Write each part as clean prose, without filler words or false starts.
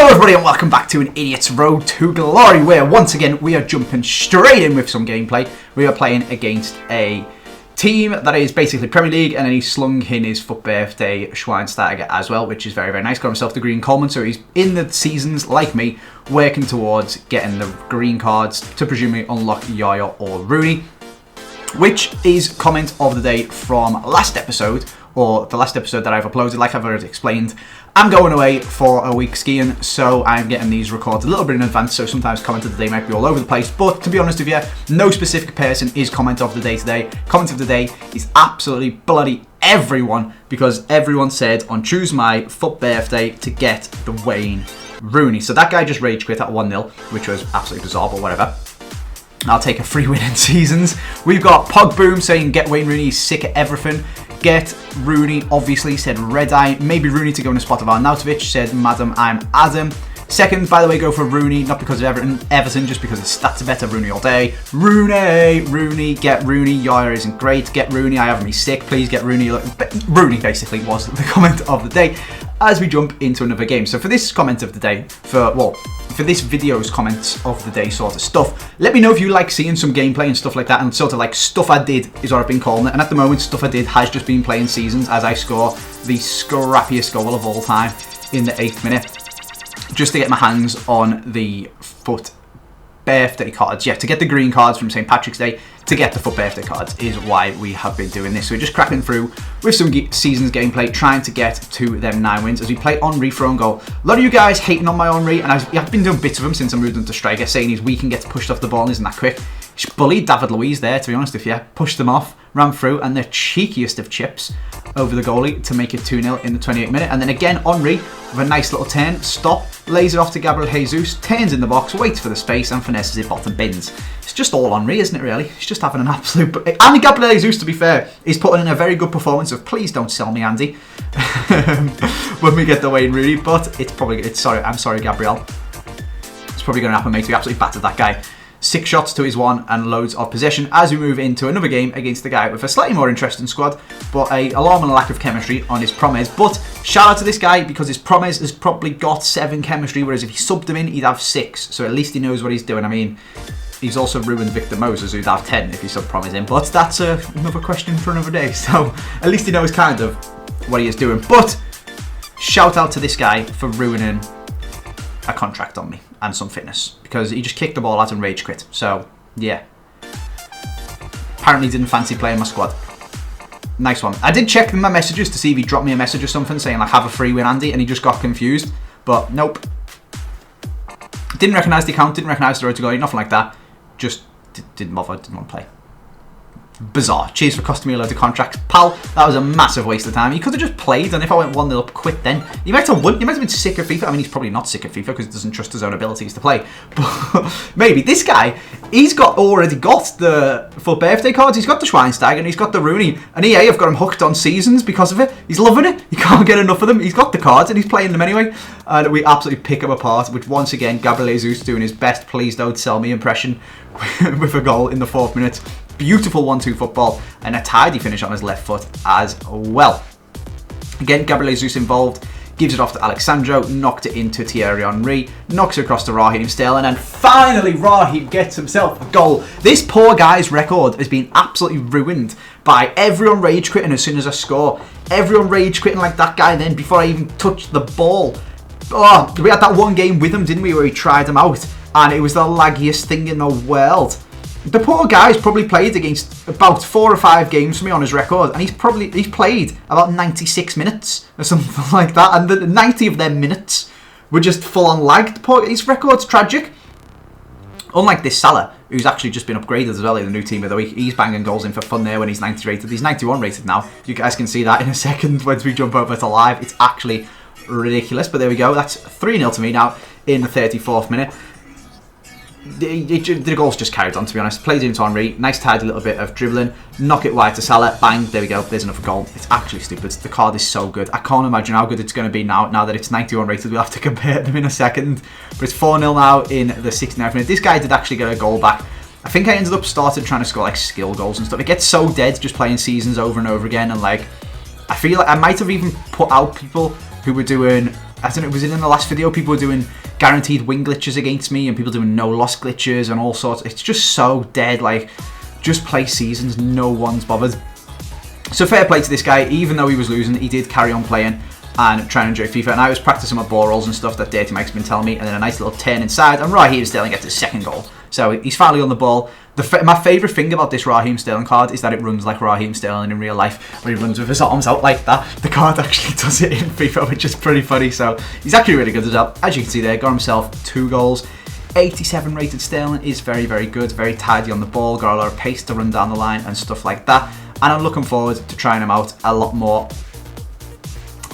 everybody and welcome back to an Idiot's Road to Glory, where once again we are jumping straight in with some gameplay. We are playing against a team that is basically Premier League, and then he slung in his FUT Birthday Schweinsteiger as well, which is very, very nice. Got himself the green Coleman, so he's in the seasons, like me, working towards getting the green cards to presumably unlock Yaya or Rooney, which is comment of the day from last episode, or the last episode that I've uploaded. Like I've already explained, I'm going away for a week skiing, so I'm getting these recorded a little bit in advance, so sometimes comment of the day might be all over the place, but to be honest with you, no specific person is comment of the day today. Comment of the day is absolutely bloody everyone, because everyone said on Choose My FUT Birthday to get the Wayne Rooney. So that guy just rage quit at 1-0, which was absolutely bizarre, but whatever. I'll take a free win in seasons. We've got Pogboom saying get Wayne Rooney, he's sick at everything. Get Rooney, obviously, said Red Eye. Maybe Rooney to go in the spot of Arnautovic, said Madam, I'm Adam. Second, by the way, go for Rooney, not because of Everton, just because his stats are better. Rooney all day. Rooney, get Rooney. Yaya isn't great. Get Rooney, I have me sick. Please get Rooney. Rooney basically was the comment of the day as we jump into another game. So for this comment of the day, for this video's comments of the day sort of stuff, let me know if you like seeing some gameplay and stuff like that, and sort of like stuff I did is what I've been calling it. And at the moment, stuff I did has just been playing seasons as I score the scrappiest goal of all time in the 8th minute. Just to get my hands on the FUT Birthday cards. Yeah, to get the green cards from St. Patrick's Day, to get the FUT Birthday cards is why we have been doing this. So we're just cracking through with some seasons gameplay, trying to get to them 9 wins as we play Henry for own goal. A lot of you guys hating on my Henry, and I've been doing bits of him since I moved into striker, saying he's weak and gets pushed off the ball and isn't that quick. He bullied David Luiz there, to be honest with you. Pushed him off, ran through, and the cheekiest of chips over the goalie to make it 2-0 in the 28th minute. And then again, Henry with a nice little turn, stop, lays it off to Gabriel Jesus, turns in the box, waits for the space, and finesses it bottom bins. It's just all Henry, isn't it, really? He's just having an absolute... And Gabriel Jesus, to be fair, is putting in a very good performance of please don't sell me, Andy, when we get the Wayne Rooney. But I'm sorry, Gabriel. It's probably going to happen, mate. We absolutely battered that guy. 6 shots to his 1 and loads of possession as we move into another game against the guy with a slightly more interesting squad, but a alarming lack of chemistry on his Promes. But shout out to this guy, because his Promes has probably got 7 chemistry, whereas if he subbed him in, he'd have 6. So at least he knows what he's doing. I mean, he's also ruined Victor Moses, who'd have 10 if he subbed Promes in. But that's another question for another day. So at least he knows kind of what he is doing. But shout out to this guy for ruining a contract on me and some fitness, because he just kicked the ball out and rage quit. So yeah, apparently didn't fancy playing my squad. Nice one. I did check my messages to see if he dropped me a message or something saying like have a free win, Andy, and he just got confused. But nope, didn't recognise the account, didn't recognise the road to go, nothing like that. Just didn't bother, didn't want to play. Bizarre. Cheers for costing me a load of contracts, pal. That was a massive waste of time. He could have just played, and if I went 1-0 up, quit then. He might have won. He might have been sick of FIFA. I mean, he's probably not sick of FIFA because he doesn't trust his own abilities to play. But maybe this guy, he's already got the FUT Birthday cards. He's got the Schweinsteiger and he's got the Rooney. And EA have got him hooked on seasons because of it. He's loving it. He can't get enough of them. He's got the cards and he's playing them anyway. And we absolutely pick him apart. Which once again, Gabriel Jesus doing his best please don't sell me impression with a goal in the 4th minute. Beautiful 1-2 football and a tidy finish on his left foot as well. Again, Gabriel Jesus involved, gives it off to Alexandro, knocked it into Thierry Henry, knocks it across to Raheem Sterling, and finally Raheem gets himself a goal. This poor guy's record has been absolutely ruined by everyone rage quitting as soon as I score. Everyone rage quitting like that guy then before I even touched the ball. Oh, we had that one game with him, didn't we, where he tried him out, and it was the laggiest thing in the world. The poor guy's probably played against about 4 or 5 games for me on his record, and he's played about 96 minutes or something like that, and the 90 of them minutes were just full on lag. His record's tragic. Unlike this Salah, who's actually just been upgraded as well in the new team of the week. He's banging goals in for fun there when he's 90 rated. He's 91 rated now. You guys can see that in a second once we jump over to live. It's actually ridiculous, but there we go. That's 3-0 to me now in the 34th minute. The goal's just carried on, to be honest. Played into Henry, nice tidy little bit of dribbling, knock it wide to Salah, bang, there we go, there's another goal. It's actually stupid. The card is so good. I can't imagine how good it's going to be now that it's 91 rated. We'll have to compare them in a second. But it's 4-0 now in the 69th minute. This guy did actually get a goal back. I think I ended up trying to score like skill goals and stuff. It gets so dead just playing seasons over and over again, and like I feel like I might have even put out people who were doing I don't know, was it in the last video? People were doing guaranteed win glitches against me and people doing no loss glitches and all sorts. It's just so dead. Like, just play seasons. No one's bothered. So fair play to this guy. Even though he was losing, he did carry on playing and trying to enjoy FIFA. And I was practicing my ball rolls and stuff that Dirty Mike's been telling me. And then a nice little turn inside. And Raheem Sterling gets his second goal. So he's finally on the ball. My favourite thing about this Raheem Sterling card is that it runs like Raheem Sterling in real life, where he runs with his arms out like that. The card actually does it in FIFA, which is pretty funny. So he's actually really good as well. As you can see there, got himself 2 goals. 87 rated Sterling is very, very good. Very tidy on the ball. Got a lot of pace to run down the line and stuff like that. And I'm looking forward to trying him out a lot more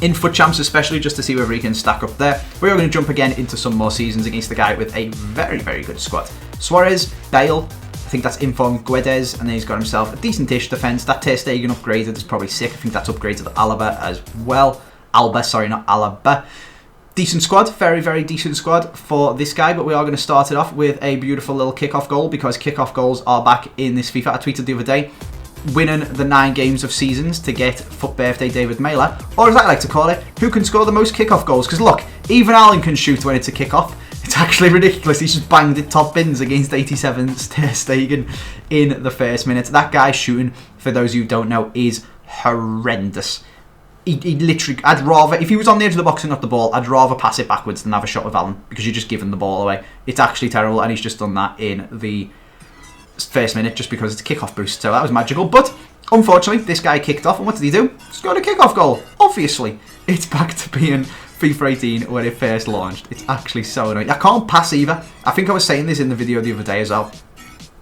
in FUT Champs, especially just to see whether he can stack up there. We are going to jump again into some more seasons against the guy with a very, very good squad. Suarez, Bale, I think that's Inform Guedes, and then he's got himself a decent-ish defence. That Ter Stegen upgraded is probably sick. I think that's upgraded to Alaba as well. Alba, sorry, not Alaba. Decent squad, very, very decent squad for this guy, but we are going to start it off with a beautiful little kickoff goal, because kickoff goals are back in this FIFA. I tweeted the other day, winning the 9 games of seasons to get FUT Birthday David Mailer, or as I like to call it, who can score the most kickoff goals. Because look, even Alan can shoot when it's a kickoff. It's actually ridiculous. He's just banged it top bins against 87 Ter Stegen in the first minute. That guy shooting, for those who don't know, is horrendous. He literally, I'd rather, if he was on the edge of the box and got the ball, I'd rather pass it backwards than have a shot with Alan, because you're just giving the ball away. It's actually terrible, and he's just done that in the first minute just because it's a kickoff boost. So that was magical. But unfortunately, this guy kicked off, and what did he do? Scored a kickoff goal. Obviously, it's back to being FIFA 18 when it first launched. It's actually so annoying. I can't pass either. I think I was saying this in the video the other day as well.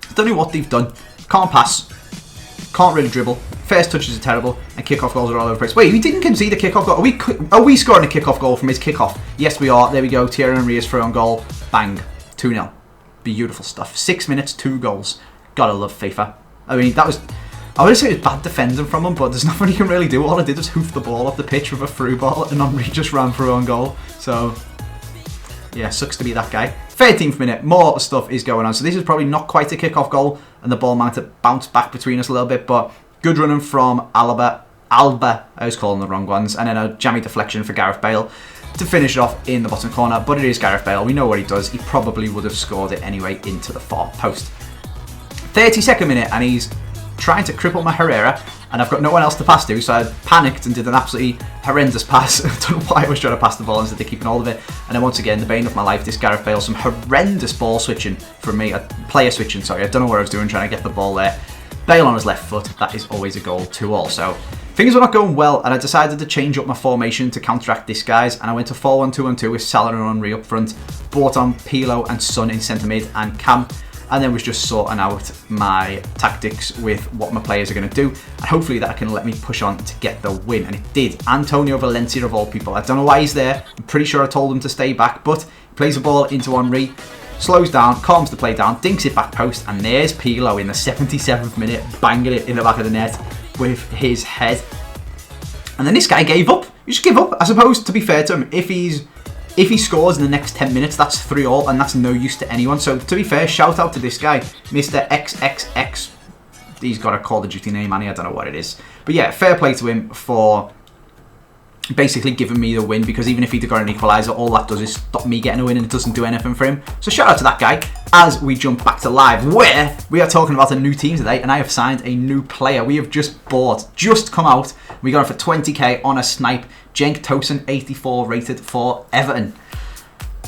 I don't know what they've done. Can't pass. Can't really dribble. First touches are terrible, and kickoff goals are all over the place. Wait, we didn't concede a kickoff goal. Are we scoring a kickoff goal from his kickoff? Yes, we are. There we go. Thierry Henry is through on goal. Bang. 2-0. Beautiful stuff. 6 minutes, 2 goals. Gotta love FIFA. I mean, that was... I would say it was bad defending from him, but there's nothing he can really do. All I did was hoof the ball off the pitch with a through ball, and Henry just ran through on goal. So, yeah, sucks to be that guy. 13th minute, more stuff is going on. So this is probably not quite a kickoff goal, and the ball might have bounced back between us a little bit, but good running from Alba, I was calling the wrong ones, and then a jammy deflection for Gareth Bale to finish it off in the bottom corner. But it is Gareth Bale. We know what he does. He probably would have scored it anyway into the far post. 32nd minute, and he's trying to cripple my Herrera, and I've got no one else to pass to, so I panicked and did an absolutely horrendous pass. I don't know why I was trying to pass the ball instead of keeping hold of it. And then once again, the bane of my life, this Gareth Bale, some horrendous ball switching from me, player switching, sorry. I don't know what I was doing trying to get the ball there. Bale on his left foot, that is always a goal too also. Things were not going well, and I decided to change up my formation to counteract this guys, and I went to 4-1-2-1-2 with Salah and Henry up front, brought on Pirlo and Son in centre mid, and Cam, and then was just sorting out my tactics with what my players are going to do, and hopefully that can let me push on to get the win, and it did. Antonio Valencia of all people. I don't know why he's there. I'm pretty sure I told him to stay back, but he plays the ball into Henry, slows down, calms the play down, dinks it back post, and there's Pirlo in the 77th minute, banging it in the back of the net with his head. And then this guy gave up. You just give up. I suppose, to be fair to him, if he scores in the next 10 minutes, that's 3-all, and that's no use to anyone. So, to be fair, shout out to this guy, Mr. XXX. He's got a Call of Duty name, and I don't know what it is. But yeah, fair play to him for basically giving me the win, because even if he'd got an equaliser, all that does is stop me getting a win, and it doesn't do anything for him. So shout out to that guy as we jump back to live, where we are talking about a new team today, and I have signed a new player. We have just come out. We got it for 20k on a snipe. Cenk Tosun, 84 rated for Everton.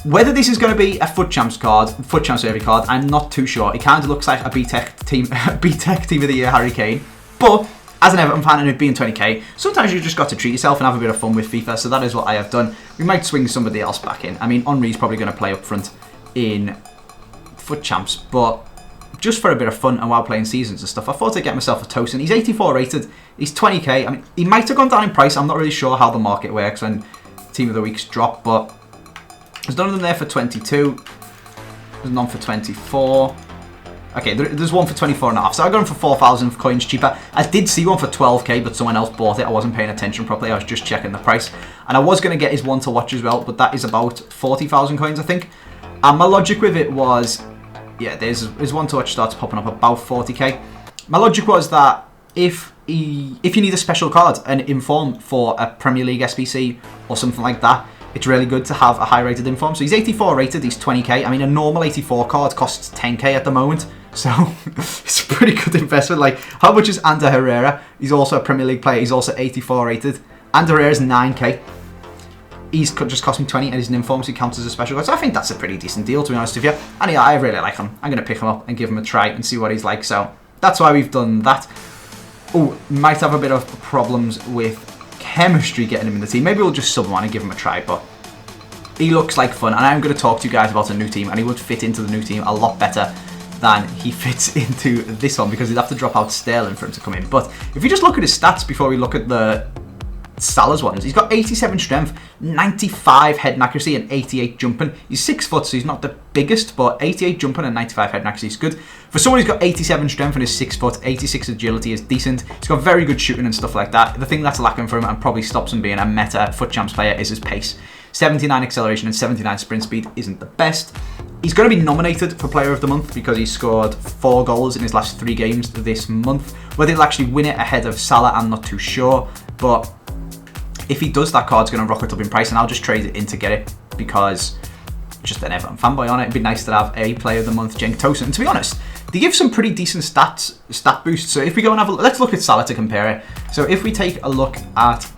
Whether this is going to be a FUT Champs card, FUT Champs Survey card, I'm not too sure. It kind of looks like a B-Tech team, B-Tech team of the year, Harry Kane. But as an Everton fan and it being 20k, sometimes you just got to treat yourself and have a bit of fun with FIFA. So that is what I have done. We might swing somebody else back in. I mean, Henry's probably going to play up front in FUT Champs, but just for a bit of fun and while playing seasons and stuff, I thought I'd get myself a Tosun. He's 84 rated. He's 20k. I mean, he might have gone down in price. I'm not really sure how the market works when Team of the Weeks drop, but there's none of them there for 22. There's none for 24. Okay, there's one for 24.5. So I got him for 4,000 coins cheaper. I did see one for 12k, but someone else bought it. I wasn't paying attention properly. I was just checking the price. And I was going to get his one to watch as well, but that is about 40,000 coins, I think. And my logic with it was, yeah, his one to watch starts popping up about 40k. My logic was that if you need a special card, an inform for a Premier League SBC or something like that, it's really good to have a high rated inform. So he's 84 rated, he's 20k. I mean, a normal 84 card costs 10k at the moment. So it's a pretty good investment. Like, how much is Ander Herrera? He's also a Premier League player. He's also 84 rated. Ander Herrera's 9k. He's just cost me 20 and he's an inform, so he counts as a special card. So I think that's a pretty decent deal, to be honest with you. And yeah, I really like him. I'm going to pick him up and give him a try and see what he's like. So that's why we've done that. Oh, might have a bit of problems with chemistry getting him in the team. Maybe we'll just sub him on and give him a try, but he looks like fun. And I'm going to talk to you guys about a new team, and he would fit into the new team a lot better than he fits into this one, because he'd have to drop out Sterling for him to come in. But if you just look at his stats before we look at the Salah's ones, he's got 87 strength, 95 head and accuracy, and 88 jumping. He's 6 foot, so he's not the biggest, but 88 jumping and 95 head and accuracy is good. For someone who's got 87 strength and is 6 foot, 86 agility is decent. He's got very good shooting and stuff like that. The thing that's lacking for him and probably stops him being a meta FUT Champs player is his pace. 79 acceleration and 79 sprint speed isn't the best. He's going to be nominated for Player of the Month because he scored 4 goals in his last 3 games this month. Whether he'll actually win it ahead of Salah, I'm not too sure. But if he does, that card's going to rocket up in price, and I'll just trade it in to get it because I'm just an Everton fanboy on it. It'd be nice to have a Player of the Month, Cenk Tosun. And to be honest, they give some pretty decent stat boosts. So if we go and have a look, let's look at Salah to compare it. So if we take a look at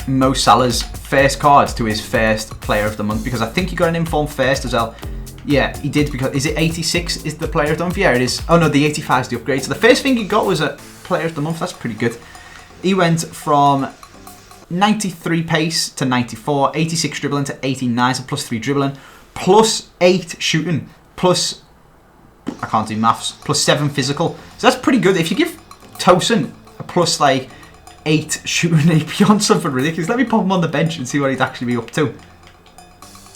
Mo Salah's first card to his first Player of the Month, because I think he got an inform first as well. Yeah, he did, because is it 86 is the Player of the Month? Yeah, it is. Oh no, the 85 is the upgrade. So the first thing he got was a Player of the Month. That's pretty good. He went from 93 pace to 94, 86 dribbling to 89, so plus 3 dribbling, plus 8 shooting, plus, I can't do maths, plus 7 physical. So that's pretty good. If you give Tosun a plus like 8 shooting AP on something ridiculous, let me pop him on the bench and see what he'd actually be up to.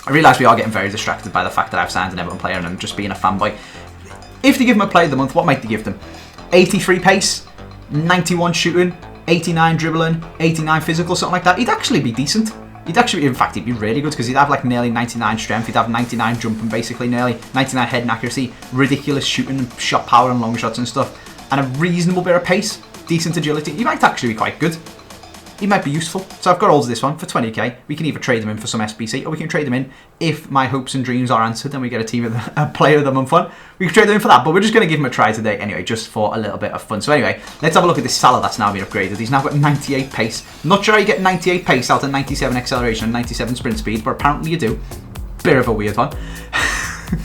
I realise we are getting very distracted by the fact that I've signed an Everton player and I'm just being a fanboy. If they give him a Player of the Month, what might they give them? 83 pace, 91 shooting, 89 dribbling, 89 physical, something like that. He'd actually be decent. He'd actually, in fact, he'd be really good because he'd have like nearly 99 strength. He'd have 99 jumping, basically, nearly 99 head and accuracy, ridiculous shooting, and shot power and long shots and stuff, and a reasonable bit of pace, decent agility. He might actually be quite good. He might be useful. So I've got all of this one for 20k. We can either trade them in for some SBC, or we can trade them in if my hopes and dreams are answered and we get a Player of the Month one. We can trade them in for that, but we're just going to give him a try today anyway, just for a little bit of fun. So anyway, let's have a look at this Salah that's now been upgraded. He's now got 98 pace. Not sure how you get 98 pace out of 97 acceleration and 97 sprint speed, but apparently you do. Bit of a weird one.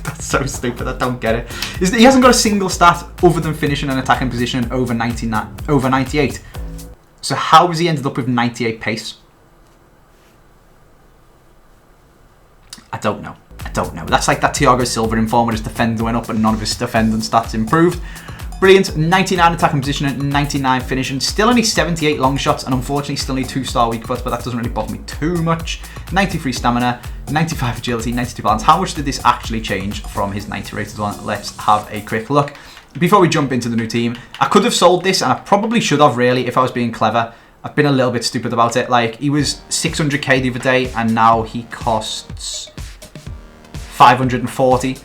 That's so stupid, I don't get it. He hasn't got a single stat other than finishing an attacking position over 98. So how has he ended up with 98 pace? I don't know. That's like that Thiago Silva inform where his defender went up and none of his defending stats improved. Brilliant. 99 attacking position and 99 finishing. Still only 78 long shots and unfortunately still only 2-star weak foot, but that doesn't really bother me too much. 93 stamina, 95 agility, 92 balance. How much did this actually change from his 90 rated one? Let's have a quick look. Before we jump into the new team, I could have sold this, and I probably should have, really, if I was being clever. I've been a little bit stupid about it. Like, he was 600k the other day, and now he costs 540.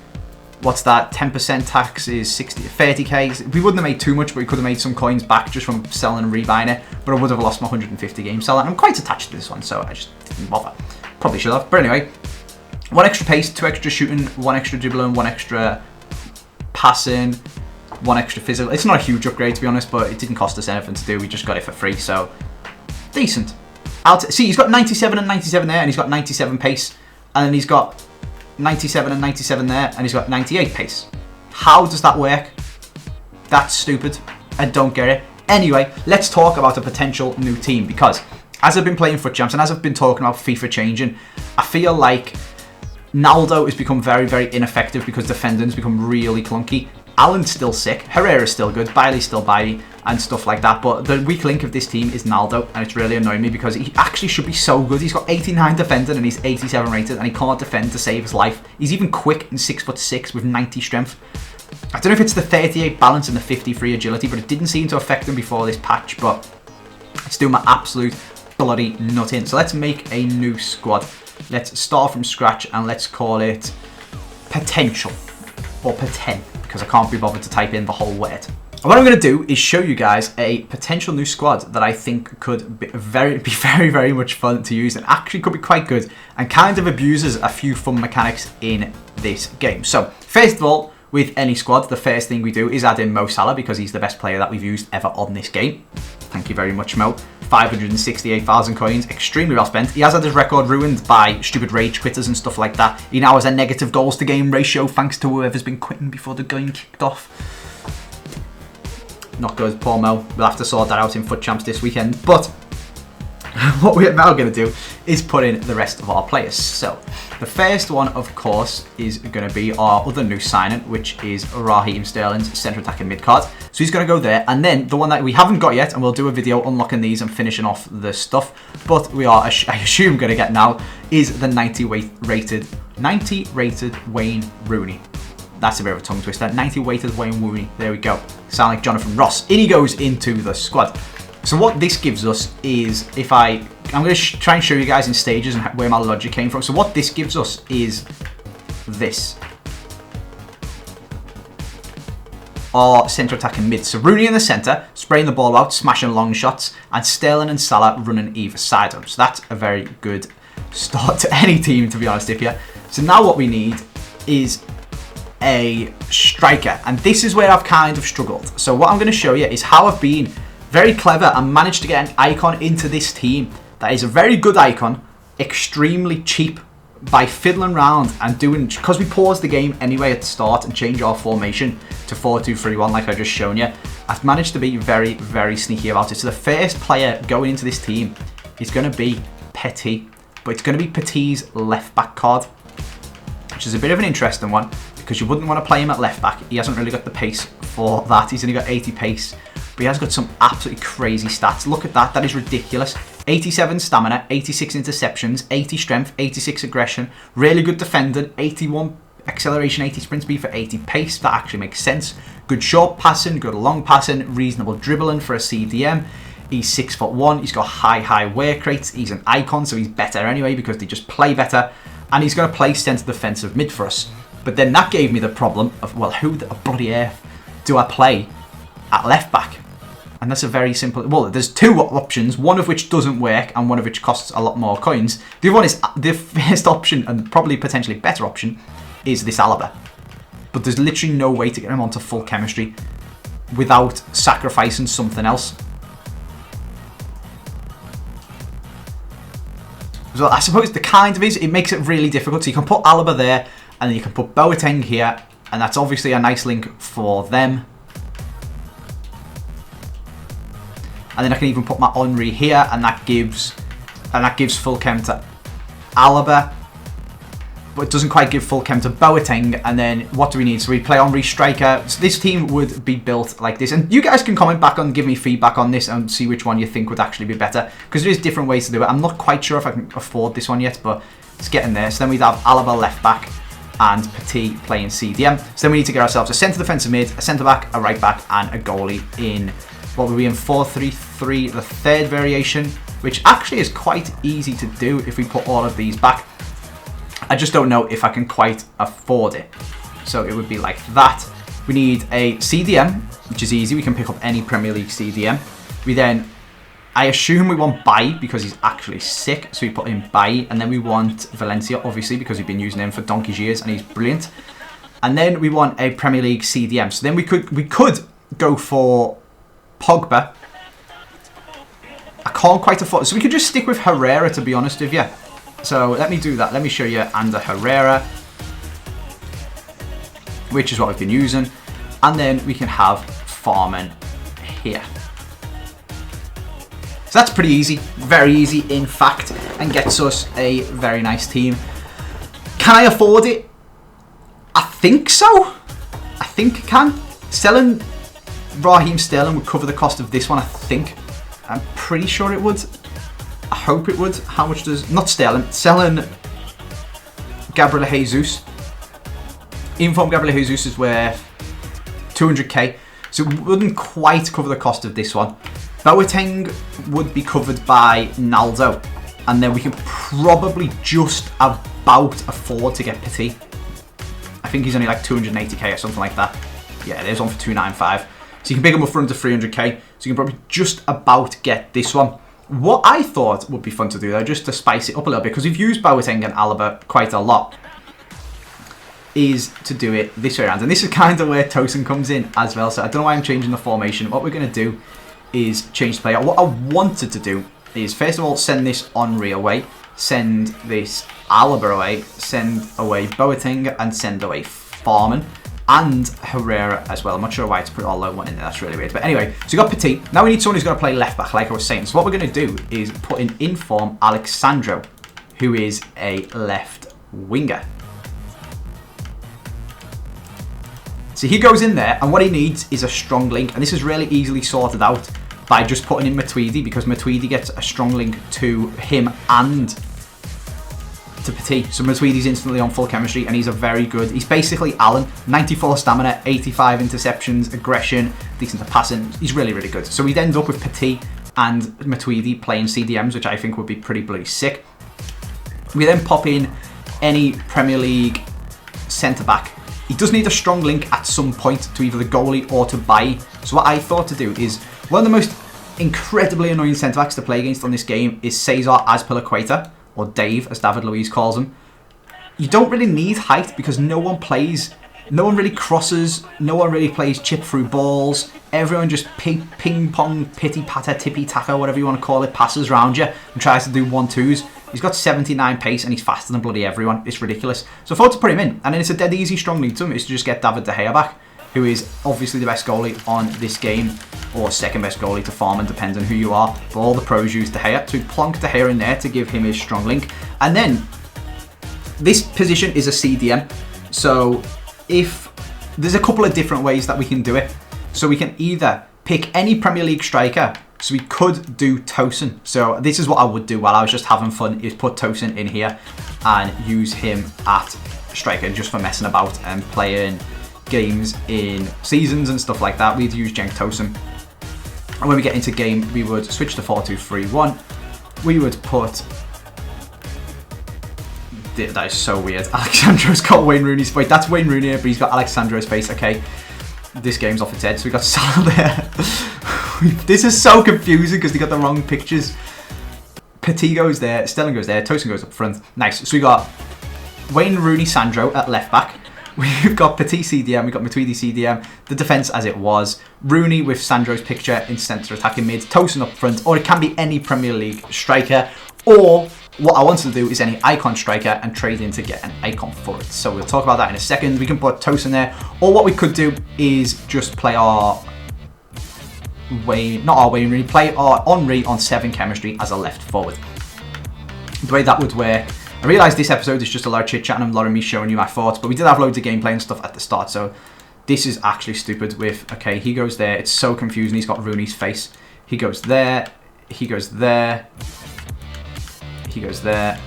What's that? 10% tax is 30k. We wouldn't have made too much, but we could have made some coins back just from selling and rebuying it. But I would have lost my 150 game selling. I'm quite attached to this one, so I just didn't bother. Probably should have. But anyway, 1 extra pace, 2 extra shooting, 1 extra dribbling, 1 extra passing, 1 extra physical. It's not a huge upgrade, to be honest, but it didn't cost us anything to do. We just got it for free, so decent. See, he's got 97 and 97 there, and he's got 97 pace, and then he's got 97 and 97 there, and he's got 98 pace. How does that work? That's stupid. I don't get it. Anyway, let's talk about a potential new team, because as I've been playing FUT Champs and as I've been talking about FIFA changing, I feel like Naldo has become very, very ineffective because defending's become really clunky. Allen's still sick, Herrera's still good, Bailey's still Bailey, and stuff like that. But the weak link of this team is Naldo, and it's really annoying me because he actually should be so good. He's got 89 defending and he's 87 rated, and he can't defend to save his life. He's even quick and 6'6" with 90 strength. I don't know if it's the 38 balance and the 53 agility, but it didn't seem to affect him before this patch, but it's doing my absolute bloody nut in. So let's make a new squad. Let's start from scratch and let's call it Potential, or Poten, because I can't be bothered to type in the whole word. What I'm going to do is show you guys a potential new squad that I think could be very much fun to use and actually could be quite good and kind of abuses a few fun mechanics in this game. So, first of all, with any squad, the first thing we do is add in Mo Salah because he's the best player that we've used ever on this game. Thank you very much, Mo. 568,000 coins, extremely well spent. He has had his record ruined by stupid rage quitters and stuff like that. He now has a negative goals to game ratio thanks to whoever's been quitting before the game kicked off. Not good, poor Mo. We'll have to sort that out in FUT Champs this weekend. But what we're now going to do is put in the rest of our players. So the first one, of course, is going to be our other new signing, which is Raheem Sterling's centre attacking mid card. So he's going to go there. And then the one that we haven't got yet, and we'll do a video unlocking these and finishing off the stuff, but we are, I assume, going to get now, is the 90 rated Wayne Rooney. That's a bit of a tongue twister. 90 weighted Wayne Rooney. There we go. Sound like Jonathan Ross. In he goes into the squad. So what this gives us is, I'm going to try and show you guys in stages and where my logic came from. So what this gives us is this. Our centre attacking mid. So Rooney in the centre, spraying the ball out, smashing long shots, and Sterling and Salah running either side of him. So that's a very good start to any team, to be honest with you. So now what we need is a striker, and this is where I've kind of struggled. So what I'm going to show you is how I've been very clever and managed to get an icon into this team that is a very good icon, extremely cheap, by fiddling around and doing, because we paused the game anyway at the start and change our formation to 4-2-3-1 like I just shown you. I've managed to be very sneaky about it. So the first player going into this team is going to be Petit, but it's going to be Petit's left back card, which is a bit of an interesting one, because you wouldn't want to play him at left back. He hasn't really got the pace for that. He's only got 80 pace, but he has got some absolutely crazy stats. Look at that. That is ridiculous. 87 stamina, 86 interceptions, 80 strength, 86 aggression, really good defending, 81 acceleration, 80 sprint speed for 80 pace. That actually makes sense. Good short passing, good long passing, reasonable dribbling for a CDM. He's 6'1". He's got high work rates. He's an icon, so he's better anyway because they just play better. And he's going to play centre defensive mid for us. But then that gave me the problem of, well, who the bloody earth do I play at left back? And that's a very simple... Well, there's two options, one of which doesn't work and one of which costs a lot more coins. The other one is, the first option, and probably potentially better option, is this Alaba. But there's literally no way to get him onto full chemistry without sacrificing something else. So I suppose the kind of is, it makes it really difficult. So you can put Alaba there, and then you can put Boateng here, and that's obviously a nice link for them. And then I can even put my Henry here, and that gives full chem to Alaba, but it doesn't quite give full chem to Boateng. And then what do we need? So we play Henry striker. So this team would be built like this, and you guys can comment back on, give me feedback on this, and see which one you think would actually be better, because there is different ways to do it. I'm not quite sure if I can afford this one yet, but it's getting there. So then we'd have Alaba left back and Petit playing CDM. So then we need to get ourselves a centre defensive mid, a centre back, a right back, and a goalie in, what were we in, 4-3-3, the third variation, which actually is quite easy to do if we put all of these back. I just don't know if I can quite afford it. So it would be like that. We need a CDM, which is easy. We can pick up any Premier League CDM. We then, I assume we want Bailly because he's actually sick, so we put in Bailly. And then we want Valencia, obviously, because we've been using him for donkey's years and he's brilliant. And then we want a Premier League CDM. So then we could go for Pogba. I can't quite afford it. So we could just stick with Herrera, to be honest with you. So let me do that. Let me show you Ander Herrera, which is what we've been using. And then we can have Farman here. So that's pretty easy. Very easy, in fact, and gets us a very nice team. Can I afford it? I think so. I think I can. Selling Raheem Sterling would cover the cost of this one, I think. I'm pretty sure it would. I hope it would. How much does... Not Sterling. Selling Gabriel Jesus. Inform Gabriel Jesus is worth 200k. So it wouldn't quite cover the cost of this one. Boateng would be covered by Naldo. And then we can probably just about afford to get Petit. I think he's only like 280k or something like that. Yeah, there's one for 295. So you can pick them up for under 300k. So you can probably just about get this one. What I thought would be fun to do though, just to spice it up a little bit, because we've used Boateng and Alaba quite a lot, is to do it this way around. And this is kind of where Tosin comes in as well. So I don't know why I'm changing the formation. What we're going to do is change the player. What I wanted to do is, first of all, send this Henry away, send this Alaba away, send away Boateng, and send away Farman, and Herrera as well. I'm not sure why to put all that one in there. That's really weird. But anyway, so we got Petit. Now we need someone who's going to play left back, like I was saying. So what we're going to do is put in inform Alexandro, who is a left winger. So he goes in there, and what he needs is a strong link. And this is really easily sorted out by just putting in Matuidi, because Matuidi gets a strong link to him and to Petit. So Matuidi's instantly on full chemistry, and he's a very good... He's basically Alan. 94 stamina, 85 interceptions, aggression, decent at passing. He's really, really good. So we'd end up with Petit and Matuidi playing CDMs, which I think would be pretty bloody sick. We then pop in any Premier League centre-back. He does need a strong link at some point to either the goalie or to Bailly. So what I thought to do is, one of the most incredibly annoying centre-backs to play against on this game is Cesar Azpilicueta, or Dave, as David Luiz calls him. You don't really need height because no one really crosses, no one really plays chip through balls. Everyone just ping pong, pitty patter, tippy tacker, whatever you want to call it, passes around you and tries to do 1-2s. He's got 79 pace and he's faster than bloody everyone. It's ridiculous. So I thought to put him in, and then it's a dead easy strong lead to him is to just get David De Gea back, who is obviously the best goalie on this game, or second best goalie to Farman, depends on who you are. But all the pros use De Gea. So we plonk De Gea in there to give him his strong link. And then this position is a CDM. So if there's a couple of different ways that we can do it. So we can either pick any Premier League striker. So we could do Tosin. So this is what I would do while I was just having fun, is put Tosin in here and use him at striker just for messing about and playing games in seasons and stuff like that. We'd use Cenk Tosun. And when we get into game, we would switch to 4-2-3-1. We would put... That is so weird. Alexandro's got Wayne Rooney's... Wait, that's Wayne Rooney, but he's got Alexandro's face. Okay, this game's off its head. So we got Salah there. This is so confusing because they got the wrong pictures. Petit goes there, Sterling goes there, Tosin goes up front. Nice. So we got Wayne Rooney Sandro at left back. We've got Petit CDM, we've got Matuidi CDM, the defence as it was. Rooney with Sandro's picture in centre attacking mid, Tosin up front, or it can be any Premier League striker, or what I want to do is any icon striker and trade in to get an icon for it. So we'll talk about that in a second. We can put Tosin there, or what we could do is just play our Wayne, not our Wayne Rooney, play our Henry on 7 chemistry as a left forward. The way that would work, I realise this episode is just a lot of chit chat and a lot of me showing you my thoughts, but we did have loads of gameplay and stuff at the start, so this is actually stupid with, okay, he goes there, it's so confusing, he's got Rooney's face, he goes there, he goes there, he goes there.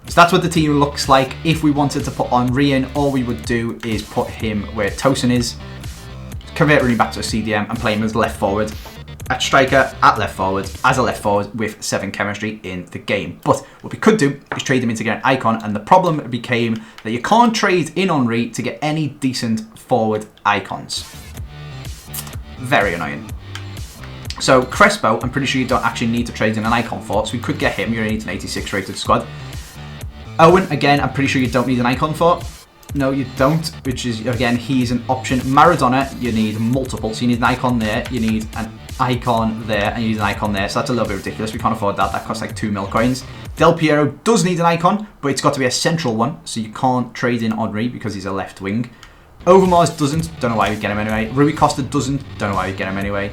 So that's what the team looks like. If we wanted to put Henry in, all we would do is put him where Tosin is, convert Rooney back to a CDM and play him as left forward, at striker, at left forward, as a left forward with 7 chemistry in the game. But what we could do is trade him in to get an icon, and the problem became that you can't trade in Henry to get any decent forward icons. Very annoying. So Crespo, I'm pretty sure you don't actually need to trade in an icon for, so we could get him. You only need an 86 rated squad. Owen, again, I'm pretty sure you don't need an icon for. No, you don't, which is, again, he's an option. Maradona, you need multiple. So you need an icon there, you need an icon there, and you need an icon there. So that's a little bit ridiculous. We can't afford that. That costs like 2 mil coins. Del Piero does need an icon, but it's got to be a central one. So you can't trade in Henry because he's a left wing. Overmars doesn't. Don't know why we get him anyway. Rui Costa doesn't. Don't know why we get him anyway.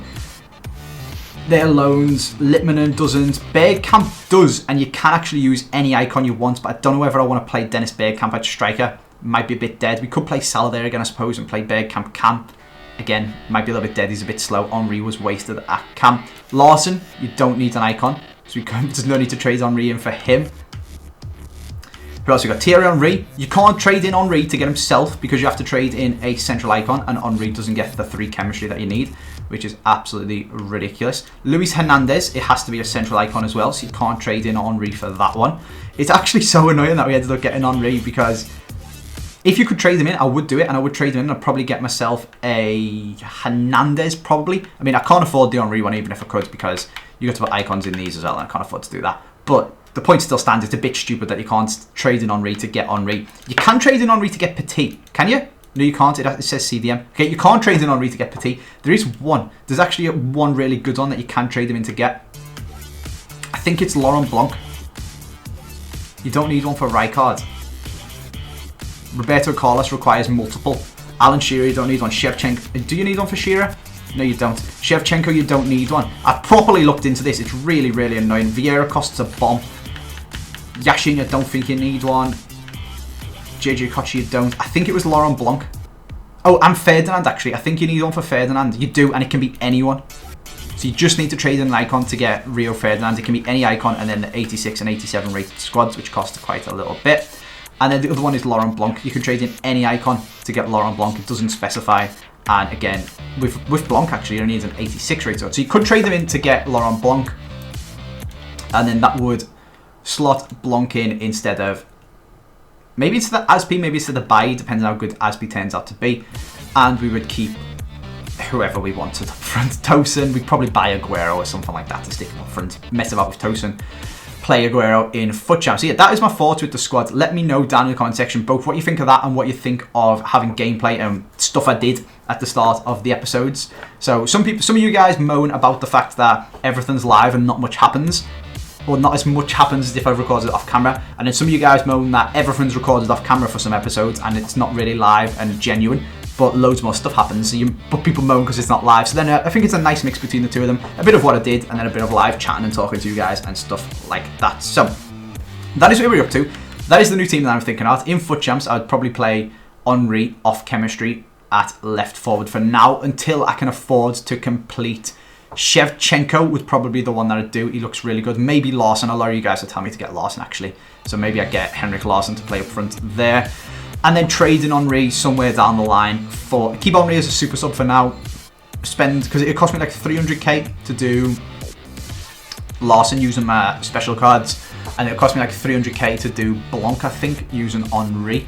They're loans. Litmanen doesn't. Bergkamp does, and you can actually use any icon you want, but I don't know whether I want to play Dennis Bergkamp at striker. Might be a bit dead. We could play Salah there again, I suppose, and play Bergkamp camp. Again, might be a little bit dead. He's a bit slow. Henry was wasted at camp. Larson, you don't need an icon, so there's no need to trade Henry in for him. Who else we got? Thierry Henry. You can't trade in Henry to get himself because you have to trade in a central icon, and Henry doesn't get the 3 chemistry that you need, which is absolutely ridiculous. Luis Hernandez, it has to be a central icon as well, so you can't trade in Henry for that one. It's actually so annoying that we ended up getting Henry because If you could trade them in, I would do it, and I would trade them in. I'd probably get myself a Hernandez, probably. I mean, I can't afford the Henry one, even if I could, because you got to put icons in these as well, and I can't afford to do that. But the point still stands. It's a bit stupid that you can't trade in Henry to get Henry. You can trade in Henry to get Petit, can you? No, you can't. It says CDM. Okay, you can't trade in Henry to get Petit. There is one. There's actually one really good one that you can trade him in to get. I think it's Laurent Blanc. You don't need one for Rijkaard. Roberto Carlos requires multiple. Alan Shearer, you don't need one. Shevchenko, do you need one for Shearer? No, you don't. Shevchenko, you don't need one. I've properly looked into this. It's really, really annoying. Vieira costs a bomb. Yashin, I don't think you need one. JJ Koch, you don't. I think it was Laurent Blanc. Oh, and Ferdinand, actually. I think you need one for Ferdinand. You do, and it can be anyone. So you just need to trade in an icon to get Rio Ferdinand. It can be any icon, and then the 86 and 87 rated squads, which cost quite a little bit. And then the other one is Laurent Blanc. You can trade in any icon to get Laurent Blanc. It doesn't specify. And again, with Blanc, actually, you only need an 86 rated. So you could trade them in to get Laurent Blanc. And then that would slot Blanc in instead of... Maybe it's the Aspi, maybe it's the Bailly, depending on how good Aspi turns out to be. And we would keep whoever we wanted up front. Tosin, we'd probably buy Aguero or something like that to stick him up front. Mess about with Tosin. Play Aguero in FUT Champs. So yeah, that is my thoughts with the squad. Let me know down in the comment section both what you think of that and what you think of having gameplay and stuff I did at the start of the episodes. So some of you guys moan about the fact that everything's live and not much happens. Or not as much happens as if I recorded it off camera. And then some of you guys moan that everything's recorded off camera for some episodes and it's not really live and genuine. But loads more stuff happens, but people moan because it's not live. So then I think it's a nice mix between the two of them. A bit of what I did, and then a bit of live chatting and talking to you guys and stuff like that. So that is what we're up to. That is the new team that I'm thinking of. In FUT Champs, I would probably play Henry off chemistry at left forward for now until I can afford to complete. Shevchenko would probably be the one that I'd do. He looks really good. Maybe Larson. A lot of you guys would tell me to get Larson, actually. So maybe I get Henrik Larsson to play up front there. And then trading Henry somewhere down the line for... Keep Henry as a super sub for now. Spend... Because it cost me like 300k to do Larson using my special cards. And it cost me like 300k to do Blanc, I think, using Henry.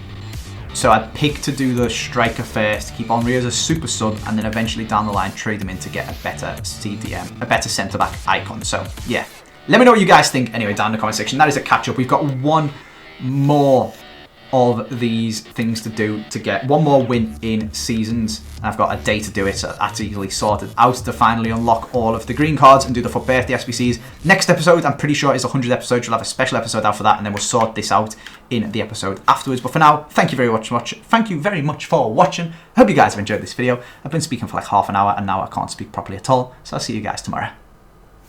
So I'd pick to do the striker first, keep Henry as a super sub, and then eventually down the line trade him in to get a better CDM, a better centre-back icon. So, yeah. Let me know what you guys think anyway down in the comment section. That is a catch-up. We've got one more of these things to do to get one more win in seasons. And I've got a day to do it, so that's easily sorted out to finally unlock all of the green cards and do the FUT Birthday SBCs. Next episode, I'm pretty sure, is 100 episodes. We'll have a special episode out for that, and then we'll sort this out in the episode afterwards. But for now, thank you very much for watching. I hope you guys have enjoyed this video. I've been speaking for like half an hour, and now I can't speak properly at all. So I'll see you guys tomorrow.